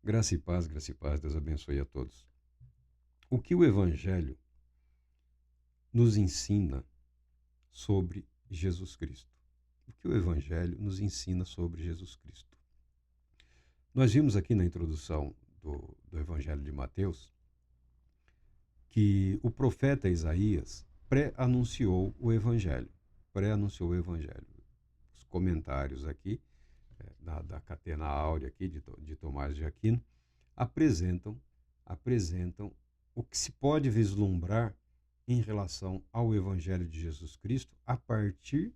Graça e paz, Deus abençoe a todos. O que o Evangelho nos ensina sobre Jesus Cristo? O que o Evangelho nos ensina sobre Jesus Cristo? Nós vimos aqui na introdução do Evangelho de Mateus que o profeta Isaías pré-anunciou o Evangelho. Pré-anunciou o Evangelho. Os comentários aqui, da Catena Áurea aqui, de Tomás de Aquino, apresentam o que se pode vislumbrar em relação ao Evangelho de Jesus Cristo a partir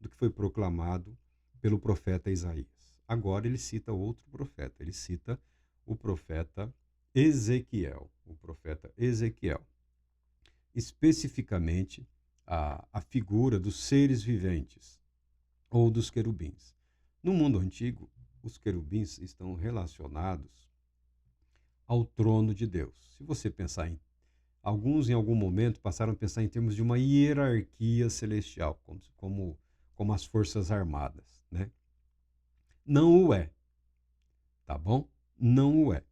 do que foi proclamado pelo profeta Isaías. Agora ele cita outro profeta, ele cita o profeta Ezequiel, especificamente a figura dos seres viventes ou dos querubins. No mundo antigo, os querubins estão relacionados ao trono de Deus. Se você pensar alguns em algum momento passaram a pensar em termos de uma hierarquia celestial, como as forças armadas, né? Não o é, tá bom? Não o é.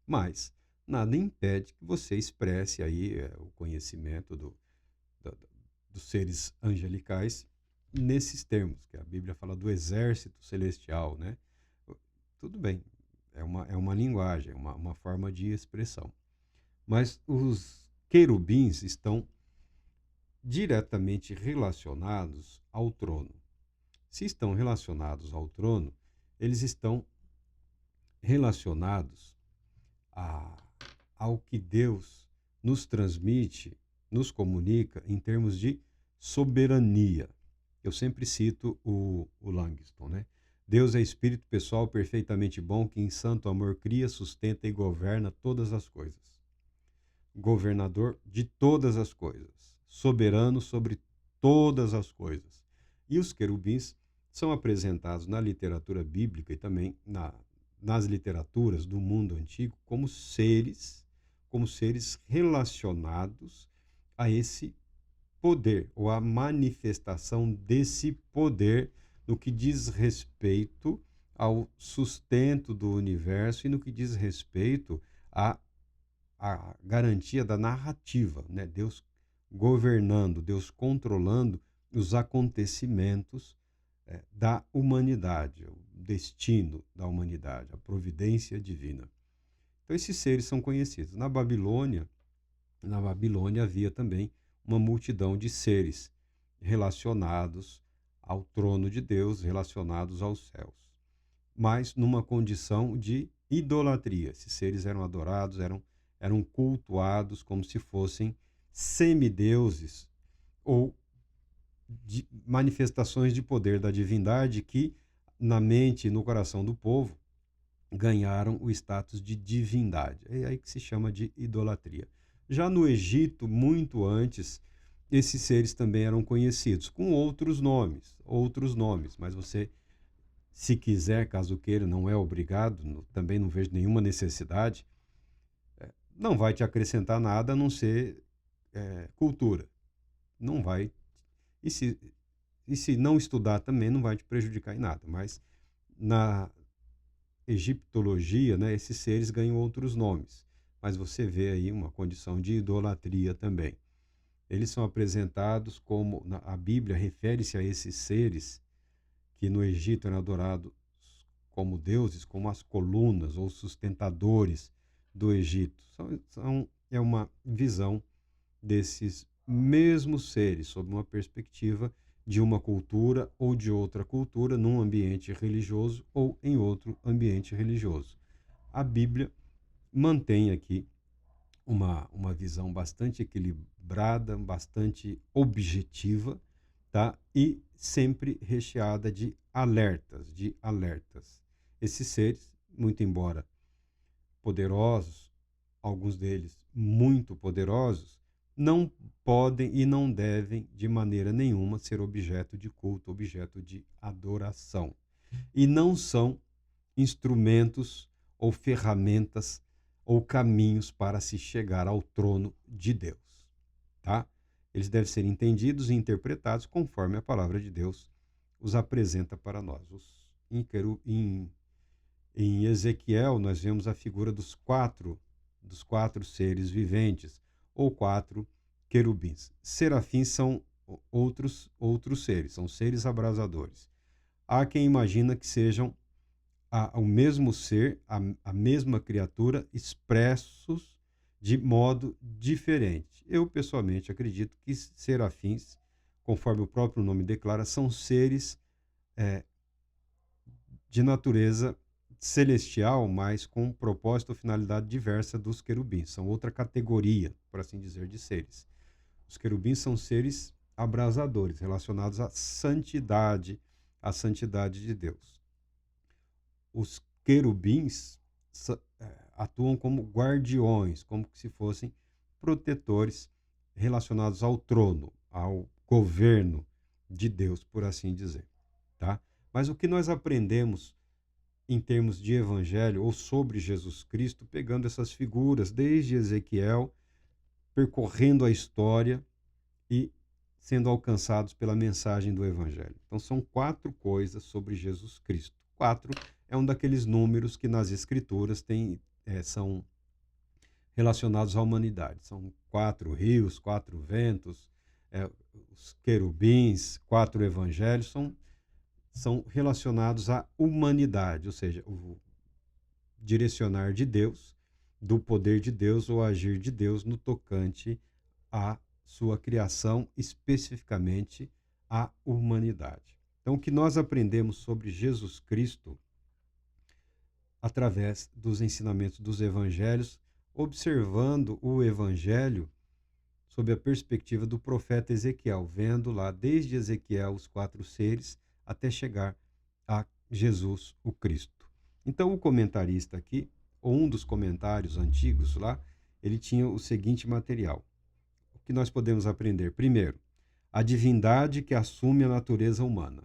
Mas nada impede que você expresse aí o conhecimento dos seres angelicais nesses termos, que a Bíblia fala do exército celestial, né? Tudo bem, é uma linguagem, uma forma de expressão. Mas os querubins estão diretamente relacionados ao trono. Se estão relacionados ao trono, eles estão relacionados a, ao que Deus nos transmite, nos comunica em termos de soberania. Eu sempre cito o Langston, né? Deus é espírito pessoal perfeitamente bom que em santo amor cria, sustenta e governa todas as coisas. Governador de todas as coisas, soberano sobre todas as coisas. E os querubins são apresentados na literatura bíblica e também nas literaturas do mundo antigo como seres relacionados a esse poder, ou a manifestação desse poder no que diz respeito ao sustento do universo e no que diz respeito a garantia da narrativa, né? Deus governando, Deus controlando os acontecimentos da humanidade, o destino da humanidade, a providência divina. Então esses seres são conhecidos. Na Babilônia havia também uma multidão de seres relacionados ao trono de Deus, relacionados aos céus, mas numa condição de idolatria. Esses seres eram adorados, eram cultuados como se fossem semideuses ou manifestações de poder da divindade que, na mente e no coração do povo, ganharam o status de divindade. É aí que se chama de idolatria. Já no Egito, muito antes, esses seres também eram conhecidos com outros nomes, mas você, se quiser, caso queira, não é obrigado, também não vejo nenhuma necessidade, não vai te acrescentar nada a não ser cultura. Não vai. E se não estudar também, não vai te prejudicar em nada. Mas na egiptologia, né, esses seres ganham outros nomes. Mas você vê aí uma condição de idolatria também. Eles são apresentados como, a Bíblia refere-se a esses seres que no Egito eram adorados como deuses, como as colunas ou sustentadores do Egito. É uma visão desses mesmos seres sob uma perspectiva de uma cultura ou de outra cultura, num ambiente religioso ou em outro ambiente religioso. A Bíblia mantém aqui uma visão bastante equilibrada, bastante objetiva, tá? E sempre recheada de alertas. Esses seres, muito embora poderosos, alguns deles muito poderosos, não podem e não devem, de maneira nenhuma, ser objeto de culto, objeto de adoração. E não são instrumentos ou ferramentas ou caminhos para se chegar ao trono de Deus, tá? Eles devem ser entendidos e interpretados conforme a palavra de Deus os apresenta para nós. Os Em Ezequiel, nós vemos a figura dos quatro seres viventes, ou quatro querubins. Serafins são outros seres, são seres abrasadores. Há quem imagina que sejam o mesmo ser, a mesma criatura, expressos de modo diferente. Eu, pessoalmente, acredito que serafins, conforme o próprio nome declara, são seres de natureza celestial, mas com propósito ou finalidade diversa dos querubins. São outra categoria, por assim dizer, de seres. Os querubins são seres abrasadores, relacionados à santidade de Deus. Os querubins atuam como guardiões, como se fossem protetores relacionados ao trono, ao governo de Deus, por assim dizer, tá? Mas o que nós aprendemos em termos de evangelho ou sobre Jesus Cristo, pegando essas figuras desde Ezequiel, percorrendo a história e sendo alcançados pela mensagem do evangelho. Então são 4 coisas sobre Jesus Cristo. 4 é um daqueles números que nas escrituras são relacionados à humanidade. São 4 rios, 4 ventos, os querubins, 4 evangelhos, são relacionados à humanidade, ou seja, o direcionar de Deus, do poder de Deus ou agir de Deus no tocante à sua criação, especificamente à humanidade. Então, o que nós aprendemos sobre Jesus Cristo através dos ensinamentos dos evangelhos, observando o evangelho sob a perspectiva do profeta Ezequiel, vendo lá desde Ezequiel os 4 seres até chegar a Jesus, o Cristo. Então, o comentarista aqui, ou um dos comentários antigos lá, ele tinha o seguinte material. O que nós podemos aprender? Primeiro, a divindade que assume a natureza humana.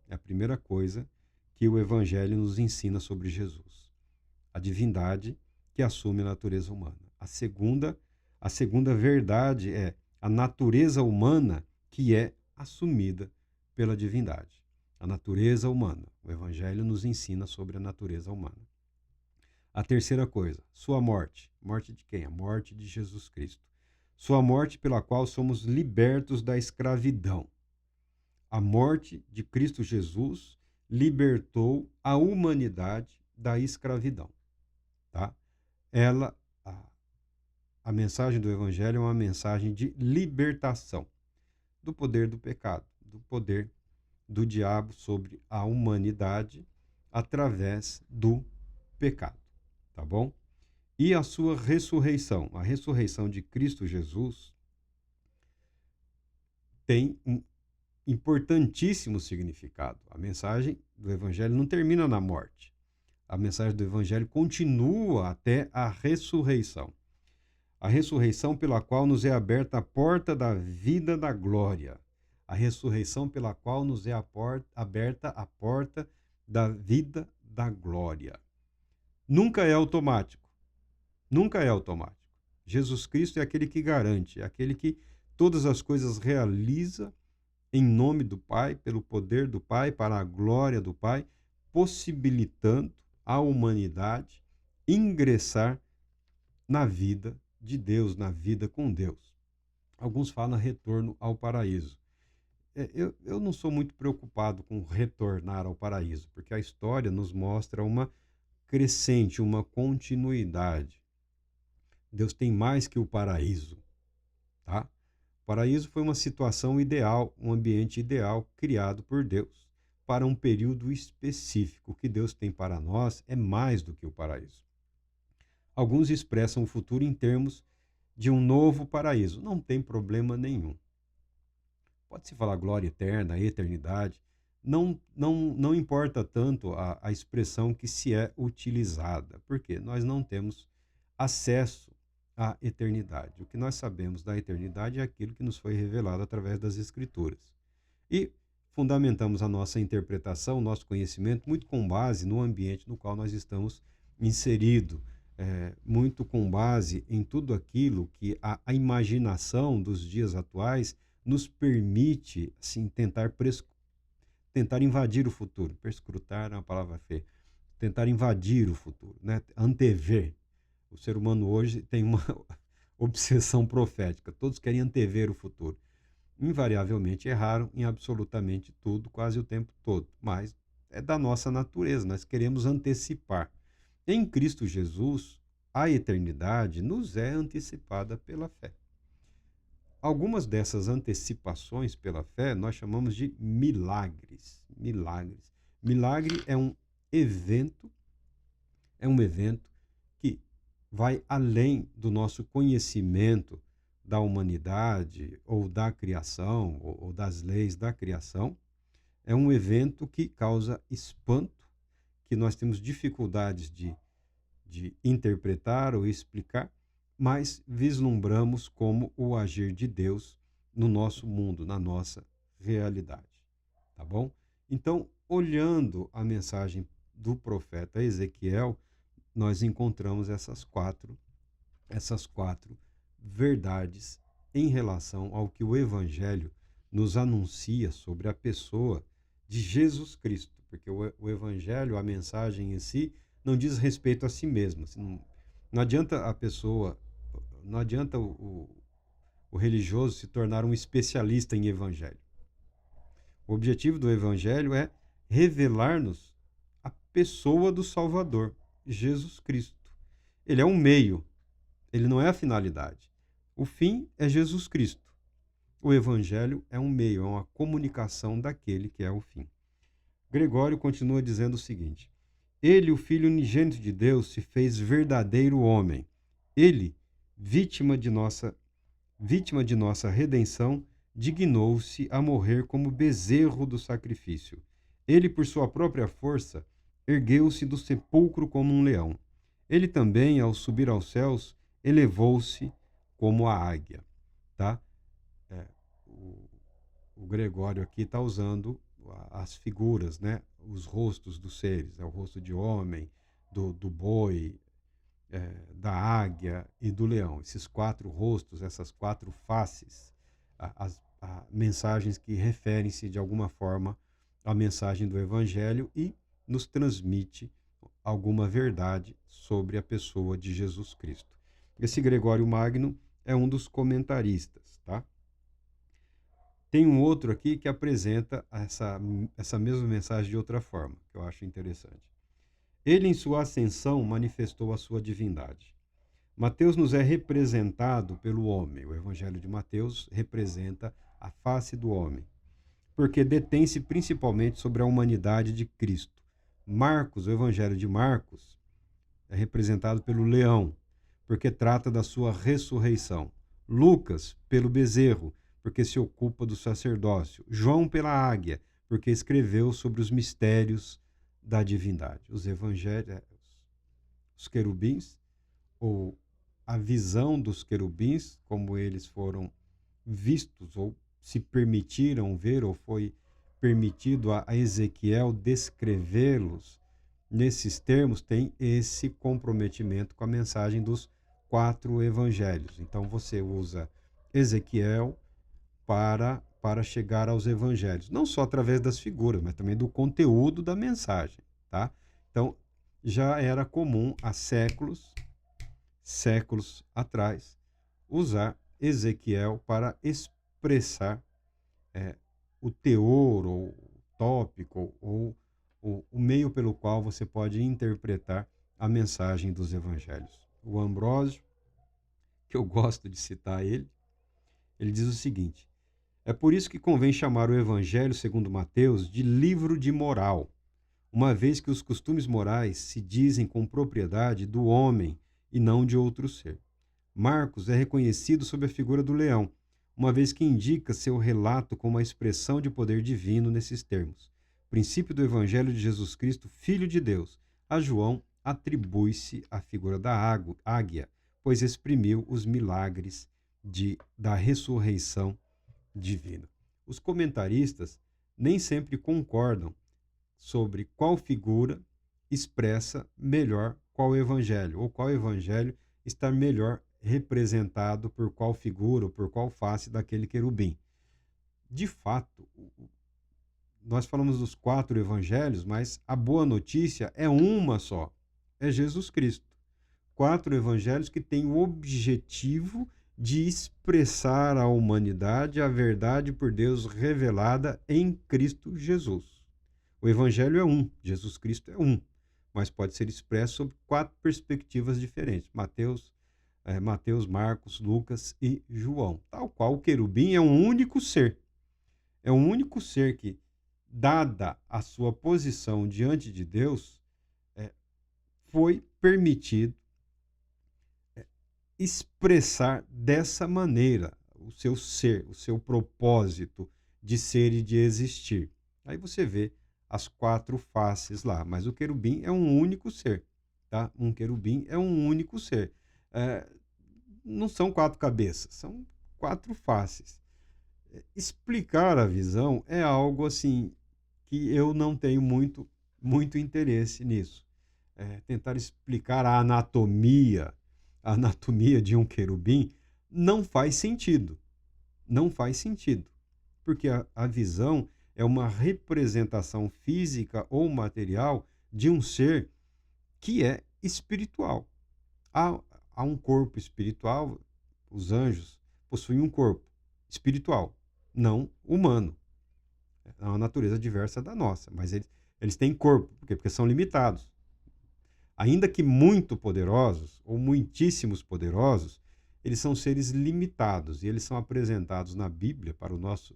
É a primeira coisa que o Evangelho nos ensina sobre Jesus. A divindade que assume a natureza humana. A segunda verdade é a natureza humana que é assumida pela divindade. A natureza humana. O Evangelho nos ensina sobre a natureza humana. A terceira coisa, sua morte. Morte de quem? A morte de Jesus Cristo. Sua morte pela qual somos libertos da escravidão. A morte de Cristo Jesus libertou a humanidade da escravidão. Tá? A mensagem do Evangelho é uma mensagem de libertação do poder do pecado, do poder do diabo sobre a humanidade através do pecado, tá bom? E a sua ressurreição, a ressurreição de Cristo Jesus tem um importantíssimo significado. A mensagem do Evangelho não termina na morte. A mensagem do Evangelho continua até a ressurreição. A ressurreição pela qual nos é aberta a porta da vida da glória. A ressurreição pela qual nos é aberta a porta da vida da glória. Nunca é automático. Nunca é automático. Jesus Cristo é aquele que garante, é aquele que todas as coisas realiza em nome do Pai, pelo poder do Pai, para a glória do Pai, possibilitando à humanidade ingressar na vida de Deus, na vida com Deus. Alguns falam retorno ao paraíso. Eu não sou muito preocupado com retornar ao paraíso, porque a história nos mostra uma crescente, uma continuidade. Deus tem mais que o paraíso, tá? O paraíso foi uma situação ideal, um ambiente ideal criado por Deus para um período específico. O que Deus tem para nós é mais do que o paraíso. Alguns expressam o futuro em termos de um novo paraíso. Não tem problema nenhum. Pode-se falar glória eterna, eternidade. Não importa tanto a expressão que se é utilizada, porque nós não temos acesso à eternidade. O que nós sabemos da eternidade é aquilo que nos foi revelado através das Escrituras. E fundamentamos a nossa interpretação, o nosso conhecimento, muito com base no ambiente no qual nós estamos inseridos, muito com base em tudo aquilo que a imaginação dos dias atuais nos permite assim, tentar invadir o futuro. Perscrutar é uma palavra feia. tentar invadir o futuro, né? Antever. O ser humano hoje tem uma obsessão profética. Todos querem antever o futuro. Invariavelmente erraram em absolutamente tudo, quase o tempo todo. Mas é da nossa natureza, nós queremos antecipar. Em Cristo Jesus, a eternidade nos é antecipada pela fé. Algumas dessas antecipações pela fé nós chamamos de milagres. Milagres. Milagre evento, é um evento que vai além do nosso conhecimento da humanidade ou da criação ou das leis da criação. É um evento que causa espanto, que nós temos dificuldades de interpretar ou explicar, mas vislumbramos como o agir de Deus no nosso mundo, na nossa realidade. Tá bom? Então, olhando a mensagem do profeta Ezequiel, nós encontramos essas quatro verdades em relação ao que o Evangelho nos anuncia sobre a pessoa de Jesus Cristo, porque o Evangelho, a mensagem em si, não diz respeito a si mesma. Não adianta a pessoa, não adianta o religioso se tornar um especialista em Evangelho. O objetivo do Evangelho é revelar-nos a pessoa do Salvador, Jesus Cristo. Ele é um meio, ele não é a finalidade. O fim é Jesus Cristo. O Evangelho é um meio, é uma comunicação daquele que é o fim. Gregório continua dizendo o seguinte: ele, o Filho unigênito de Deus, se fez verdadeiro homem. Ele, vítima de nossa redenção, dignou-se a morrer como bezerro do sacrifício. Ele, por sua própria força, ergueu-se do sepulcro como um leão. Ele também, ao subir aos céus, elevou-se como a águia. Tá? O Gregório aqui está usando as figuras, né? Os rostos dos seres, o rosto de homem, do boi, da águia e do leão. Esses quatro rostos, essas quatro faces, as mensagens que referem-se de alguma forma à mensagem do Evangelho e nos transmite alguma verdade sobre a pessoa de Jesus Cristo. Esse Gregório Magno é um dos comentaristas, tá? Tem um outro aqui que apresenta essa mesma mensagem de outra forma, que eu acho interessante. Ele, em sua ascensão, manifestou a sua divindade. Mateus nos é representado pelo homem. O Evangelho de Mateus representa a face do homem, porque detém-se principalmente sobre a humanidade de Cristo. Marcos, o Evangelho de Marcos, é representado pelo leão, porque trata da sua ressurreição. Lucas, pelo bezerro, porque se ocupa do sacerdócio. João, pela águia, porque escreveu sobre os mistérios da divindade. Os evangelhos, os querubins, ou a visão dos querubins, como eles foram vistos, ou se permitiram ver, ou foi permitido a Ezequiel descrevê-los nesses termos, tem esse comprometimento com a mensagem dos quatro evangelhos. Então você usa Ezequiel para chegar aos evangelhos, não só através das figuras, mas também do conteúdo da mensagem, tá? Então, já era comum há séculos atrás usar Ezequiel para expressar o teor ou o tópico ou o meio pelo qual você pode interpretar a mensagem dos evangelhos. O Ambrósio, que eu gosto de citar ele diz o seguinte: é por isso que convém chamar o Evangelho segundo Mateus de livro de moral, uma vez que os costumes morais se dizem com propriedade do homem e não de outro ser. Marcos é reconhecido sob a figura do leão, uma vez que indica seu relato como a expressão de poder divino nesses termos. Princípio do Evangelho de Jesus Cristo, Filho de Deus. A João atribui-se a figura da águia, pois exprimiu os milagres da ressurreição divina. Os comentaristas nem sempre concordam sobre qual figura expressa melhor qual evangelho, ou qual evangelho está melhor representado por qual figura ou por qual face daquele querubim. De fato, nós falamos dos 4 evangelhos, mas a boa notícia é uma só, é Jesus Cristo. 4 evangelhos que têm o objetivo de expressar à humanidade a verdade por Deus revelada em Cristo Jesus. O evangelho é um, Jesus Cristo é um, mas pode ser expresso sob 4 perspectivas diferentes: Mateus, Marcos, Lucas e João. Tal qual o querubim é um único ser. É um único ser que, dada a sua posição diante de Deus, foi permitido expressar dessa maneira o seu ser, o seu propósito de ser e de existir. Aí você vê as 4 faces lá, mas o querubim é um único ser, tá? Um querubim é um único ser. É, não são 4 cabeças, são 4 faces. Explicar a visão é algo assim que eu não tenho muito interesse nisso. Tentar explicar a anatomia de um querubim não faz sentido. Não faz sentido. Porque a visão é uma representação física ou material de um ser que é espiritual. Há, há um corpo espiritual, os anjos possuem um corpo espiritual, não humano. É uma natureza diversa da nossa, mas eles têm corpo, porque são limitados. Ainda que muito poderosos, ou muitíssimos poderosos, eles são seres limitados e eles são apresentados na Bíblia, para o nosso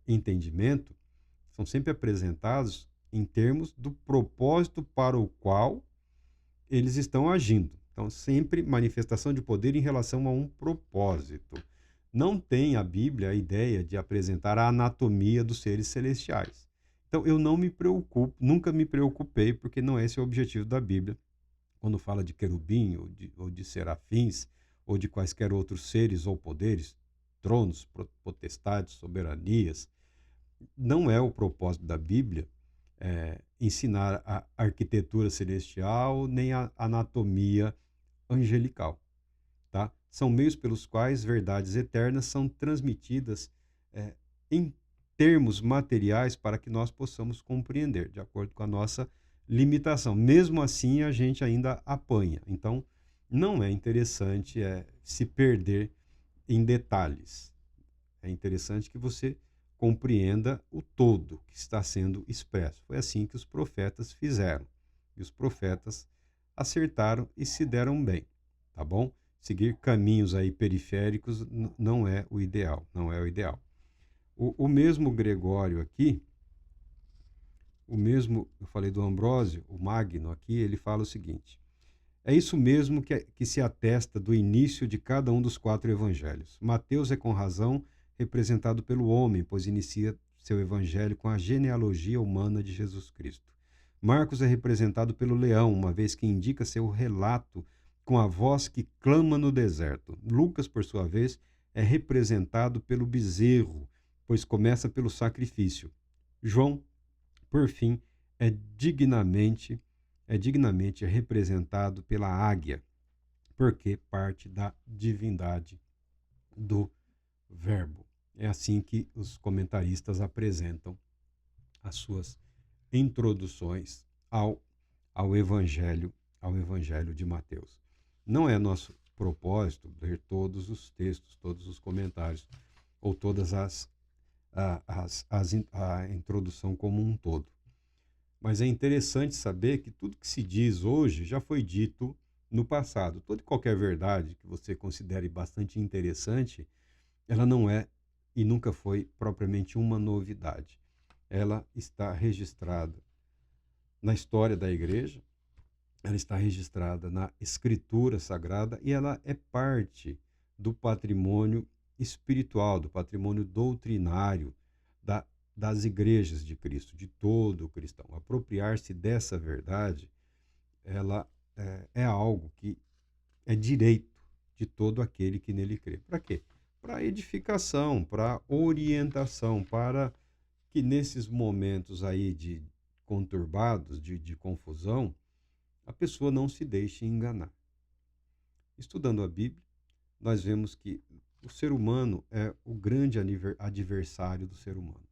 entendimento, são sempre apresentados em termos do propósito para o qual eles estão agindo. Então, sempre manifestação de poder em relação a um propósito. Não tem a Bíblia a ideia de apresentar a anatomia dos seres celestiais. Então, eu não me preocupo, nunca me preocupei, porque não é esse o objetivo da Bíblia, quando fala de querubim, ou de serafins, ou de quaisquer outros seres ou poderes, tronos, potestades, soberanias. Não é o propósito da Bíblia ensinar a arquitetura celestial, nem a anatomia angelical. Tá? São meios pelos quais verdades eternas são transmitidas em termos materiais para que nós possamos compreender, de acordo com a nossa limitação. Mesmo assim, a gente ainda apanha. Então, não é interessante se perder em detalhes. É interessante que você compreenda o todo que está sendo expresso. Foi assim que os profetas fizeram. E os profetas acertaram e se deram bem, tá bom? Seguir caminhos aí periféricos não é o ideal, não é o ideal. O mesmo Gregório aqui, eu falei do Ambrósio, o Magno aqui, ele fala o seguinte: é isso mesmo que se atesta do início de cada um dos 4 evangelhos. Mateus é com razão representado pelo homem, pois inicia seu evangelho com a genealogia humana de Jesus Cristo. Marcos é representado pelo leão, uma vez que indica seu relato com a voz que clama no deserto. Lucas, por sua vez, é representado pelo bezerro, pois começa pelo sacrifício. João, por fim, é dignamente representado pela águia, porque parte da divindade do Verbo. É assim que os comentaristas apresentam as suas introduções ao Evangelho de Mateus. Não é nosso propósito ler todos os textos, todos os comentários, ou todas a introdução como um todo. Mas é interessante saber que tudo que se diz hoje já foi dito no passado. Toda e qualquer verdade que você considere bastante interessante, ela não é e nunca foi propriamente uma novidade. Ela está registrada na história da igreja, ela está registrada na Escritura Sagrada e ela é parte do patrimônio espiritual, do patrimônio doutrinário das igrejas de Cristo, de todo cristão. Apropriar-se dessa verdade, ela é algo que é direito de todo aquele que nele crê. Para quê? Para edificação, para orientação, para que nesses momentos aí de conturbados, de confusão, a pessoa não se deixe enganar. Estudando a Bíblia, nós vemos que o ser humano é o grande adversário do ser humano.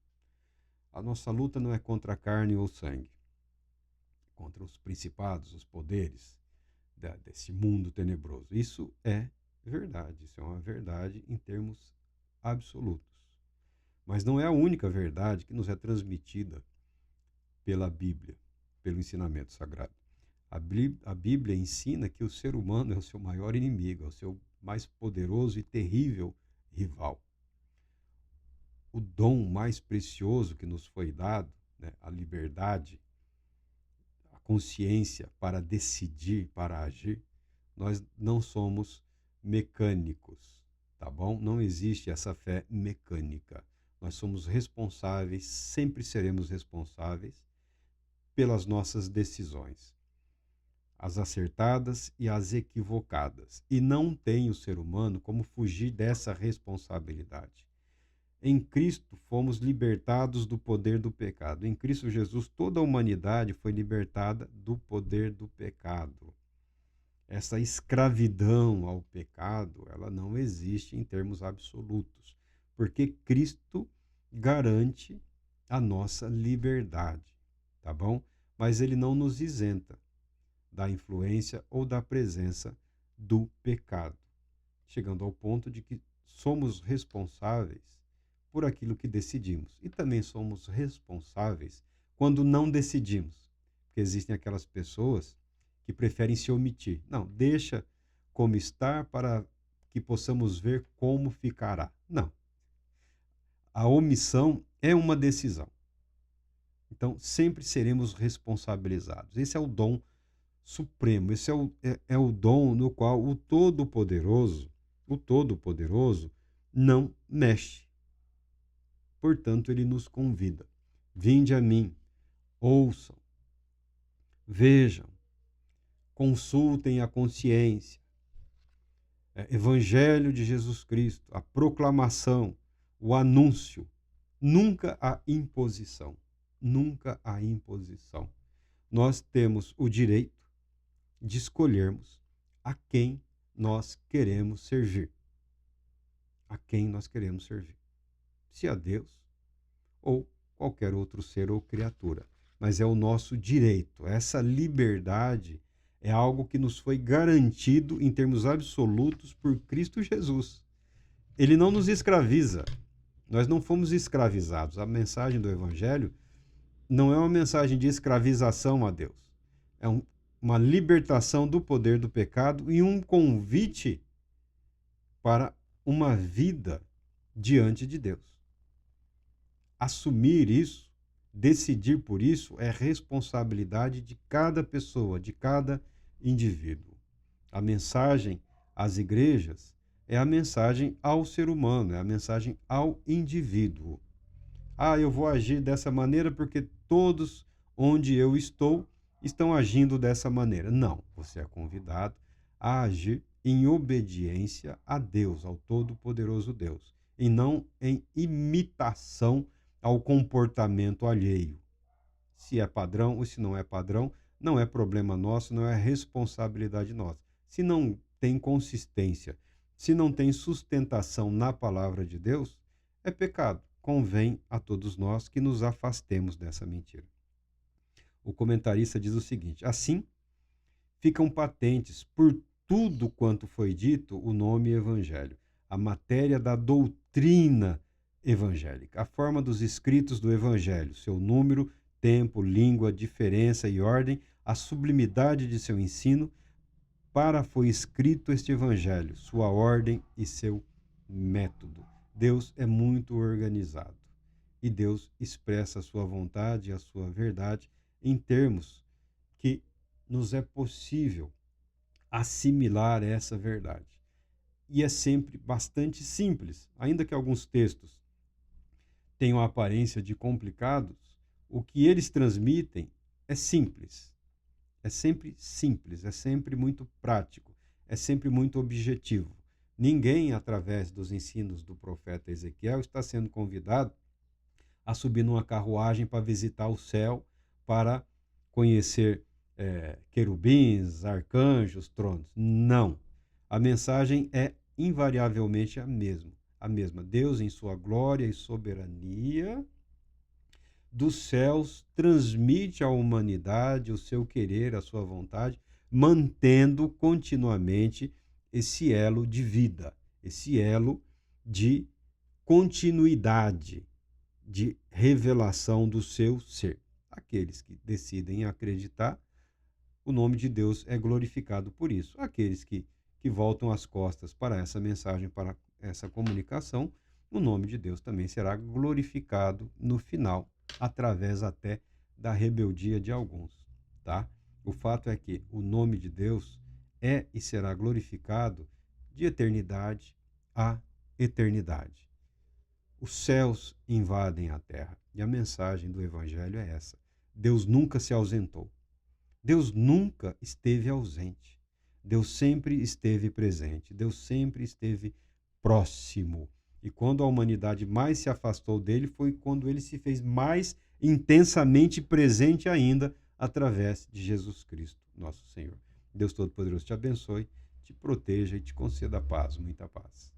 A nossa luta não é contra a carne ou sangue, contra os principados, os poderes desse mundo tenebroso. Isso é verdade, isso é uma verdade em termos absolutos. Mas não é a única verdade que nos é transmitida pela Bíblia, pelo ensinamento sagrado. A Bíblia ensina que o ser humano é o seu maior inimigo, é o seu mais poderoso e terrível rival. O dom mais precioso que nos foi dado, né, a liberdade, a consciência para decidir, para agir, nós não somos mecânicos, tá bom? Não existe essa fé mecânica. Nós somos responsáveis, sempre seremos responsáveis pelas nossas decisões, as acertadas e as equivocadas. E não tem o ser humano como fugir dessa responsabilidade. Em Cristo fomos libertados do poder do pecado. Em Cristo Jesus, toda a humanidade foi libertada do poder do pecado. Essa escravidão ao pecado, ela não existe em termos absolutos, porque Cristo garante a nossa liberdade, tá bom? Mas ele não nos isenta da influência ou da presença do pecado, chegando ao ponto de que somos responsáveis por aquilo que decidimos. E também somos responsáveis quando não decidimos. Porque existem aquelas pessoas que preferem se omitir. Não, deixa como está para que possamos ver como ficará. Não. A omissão é uma decisão. Então, sempre seremos responsabilizados. Esse é o dom supremo, esse é o dom no qual o Todo-Poderoso não mexe. Portanto, ele nos convida. Vinde a mim, ouçam, vejam, consultem a consciência. Evangelho de Jesus Cristo, a proclamação, o anúncio, nunca a imposição. Nunca a imposição. Nós temos o direito de escolhermos a quem nós queremos servir. A quem nós queremos servir. Se a Deus ou qualquer outro ser ou criatura. Mas é o nosso direito. Essa liberdade é algo que nos foi garantido em termos absolutos por Cristo Jesus. Ele não nos escraviza. Nós não fomos escravizados. A mensagem do Evangelho não é uma mensagem de escravização a Deus. É uma libertação do poder do pecado e um convite para uma vida diante de Deus. Assumir isso, decidir por isso, é responsabilidade de cada pessoa, de cada indivíduo. A mensagem às igrejas é a mensagem ao ser humano, é a mensagem ao indivíduo. Eu vou agir dessa maneira porque todos onde eu estou estão agindo dessa maneira. Não, você é convidado a agir em obediência a Deus, ao Todo-Poderoso Deus, e não em imitação ao comportamento alheio. Se é padrão ou se não é padrão, não é problema nosso, não é responsabilidade nossa. Se não tem consistência, se não tem sustentação na palavra de Deus, é pecado. Convém a todos nós que nos afastemos dessa mentira. O comentarista diz o seguinte: assim, ficam patentes por tudo quanto foi dito o nome evangelho, a matéria da doutrina evangélica, a forma dos escritos do evangelho, seu número, tempo, língua, diferença e ordem, a sublimidade de seu ensino, para foi escrito este evangelho, sua ordem e seu método. Deus é muito organizado e Deus expressa a sua vontade e a sua verdade em termos que nos é possível assimilar essa verdade. E é sempre bastante simples, ainda que alguns textos tenham a aparência de complicados, o que eles transmitem é simples. É sempre simples, é sempre muito prático, é sempre muito objetivo. Ninguém, através dos ensinos do profeta Ezequiel, está sendo convidado a subir numa carruagem para visitar o céu, para conhecer querubins, arcanjos, tronos. Não. A mensagem é invariavelmente a mesma. Deus, em sua glória e soberania, dos céus transmite à humanidade o seu querer, a sua vontade, mantendo continuamente esse elo de vida, esse elo de continuidade, de revelação do seu ser. Aqueles que decidem acreditar, o nome de Deus é glorificado por isso. Aqueles que voltam as costas para essa mensagem, para essa comunicação, o nome de Deus também será glorificado no final, através até da rebeldia de alguns, tá? O fato é que o nome de Deus é e será glorificado de eternidade a eternidade. Os céus invadem a terra. E a mensagem do Evangelho é essa. Deus nunca se ausentou. Deus nunca esteve ausente. Deus sempre esteve presente. Deus sempre esteve próximo. E quando a humanidade mais se afastou dele, foi quando ele se fez mais intensamente presente ainda através de Jesus Cristo, nosso Senhor. Deus Todo-Poderoso te abençoe, te proteja e te conceda paz, muita paz.